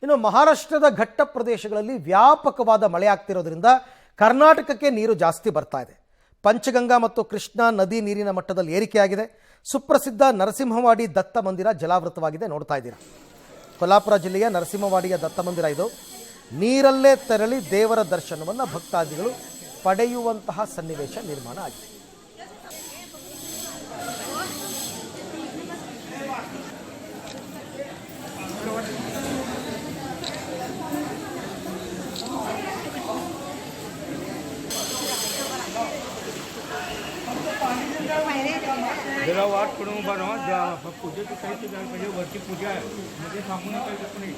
ಇನ್ನು ಮಹಾರಾಷ್ಟ್ರದ ಘಟ್ಟ ಪ್ರದೇಶಗಳಲ್ಲಿ ವ್ಯಾಪಕವಾದ ಮಳೆ ಆಗ್ತಿರೋದ್ರಿಂದ ಕರ್ನಾಟಕಕ್ಕೆ ನೀರು ಜಾಸ್ತಿ ಬರ್ತಾ ಇದೆ. ಪಂಚಗಂಗಾ ಮತ್ತು ಕೃಷ್ಣಾ ನದಿ ನೀರಿನ ಮಟ್ಟದಲ್ಲಿ ಏರಿಕೆಯಾಗಿದೆ. ಸುಪ್ರಸಿದ್ಧ ನರಸಿಂಹವಾಡಿ ದತ್ತ ಮಂದಿರ ಜಲಾವೃತವಾಗಿದೆ, ನೋಡ್ತಾ ಇದ್ದೀರಾ. ಕೊಲ್ಹಾಪುರ ಜಿಲ್ಲೆಯ ನರಸಿಂಹವಾಡಿಯ ದತ್ತ ಮಂದಿರ ಇದು. ನೀರಲ್ಲೇ ತೆರಳಿ ದೇವರ ದರ್ಶನವನ್ನು ಭಕ್ತಾದಿಗಳು ಪಡೆಯುವಂತಹ ಸನ್ನಿವೇಶ ನಿರ್ಮಾಣ ಆಗಿದೆ. जरा वाट करून बरं पूजेची साहित्य द्यायला पाहिजे. वरती पूजा आहे मध्ये थांबू नका नाही.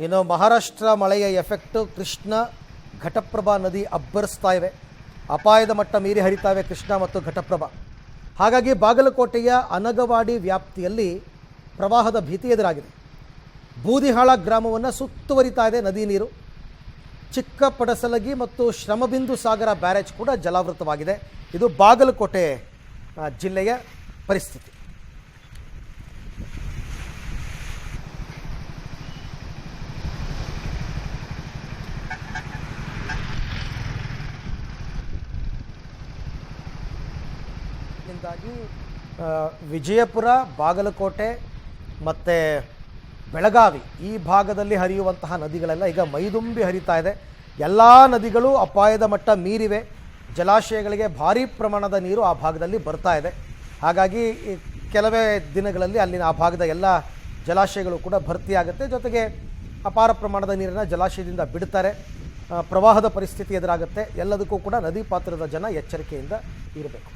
ಇನ್ನು ಮಹಾರಾಷ್ಟ್ರ ಮಳೆಯ ಎಫೆಕ್ಟ್ ಕೃಷ್ಣ ಘಟಪ್ರಭಾ ನದಿ ಅಬ್ಬರಿಸ್ತಾ ಇವೆ. ಅಪಾಯದ ಮಟ್ಟ ಮೀರಿ ಹರಿತಾ ಇವೆ ಕೃಷ್ಣ ಮತ್ತು ಘಟಪ್ರಭಾ. ಹಾಗಾಗಿ ಬಾಗಲಕೋಟೆಯ ಅನಗವಾಡಿ ವ್ಯಾಪ್ತಿಯಲ್ಲಿ ಪ್ರವಾಹದ ಭೀತಿ ಎದುರಾಗಿದೆ. ಬೂದಿಹಾಳ ಗ್ರಾಮವನ್ನು ಸುತ್ತುವರಿತಾ ಇದೆ ನದಿ ನೀರು. ಚಿಕ್ಕ ಪಡಸಲಗಿ ಮತ್ತು ಶ್ರಮಬಿಂದು ಸಾಗರ ಬ್ಯಾರೇಜ್ ಕೂಡ ಜಲಾವೃತವಾಗಿದೆ. ಇದು ಬಾಗಲಕೋಟೆ ಜಿಲ್ಲೆಯ ಪರಿಸ್ಥಿತಿ. ಹೀಗಾಗಿ ವಿಜಯಪುರ, ಬಾಗಲಕೋಟೆ ಮತ್ತು ಬೆಳಗಾವಿ ಈ ಭಾಗದಲ್ಲಿ ಹರಿಯುವಂತಹ ನದಿಗಳೆಲ್ಲ ಈಗ ಮೈದುಂಬಿ ಹರಿತಾ ಇದೆ. ಎಲ್ಲ ನದಿಗಳು ಅಪಾಯದ ಮಟ್ಟ ಮೀರಿವೆ. ಜಲಾಶಯಗಳಿಗೆ ಭಾರೀ ಪ್ರಮಾಣದ ನೀರು ಆ ಭಾಗದಲ್ಲಿ ಬರ್ತಾ ಇದೆ. ಹಾಗಾಗಿ ಕೆಲವೇ ದಿನಗಳಲ್ಲಿ ಅಲ್ಲಿನ ಆ ಭಾಗದ ಎಲ್ಲ ಜಲಾಶಯಗಳು ಕೂಡ ಭರ್ತಿಯಾಗುತ್ತೆ. ಜೊತೆಗೆ ಅಪಾರ ಪ್ರಮಾಣದ ನೀರನ್ನು ಜಲಾಶಯದಿಂದ ಬಿಡ್ತಾರೆ. ಪ್ರವಾಹದ ಪರಿಸ್ಥಿತಿ ಎದುರಾಗುತ್ತೆ. ಎಲ್ಲದಕ್ಕೂ ಕೂಡ ನದಿ ಪಾತ್ರದ ಜನ ಎಚ್ಚರಿಕೆಯಿಂದ ಇರಬೇಕು.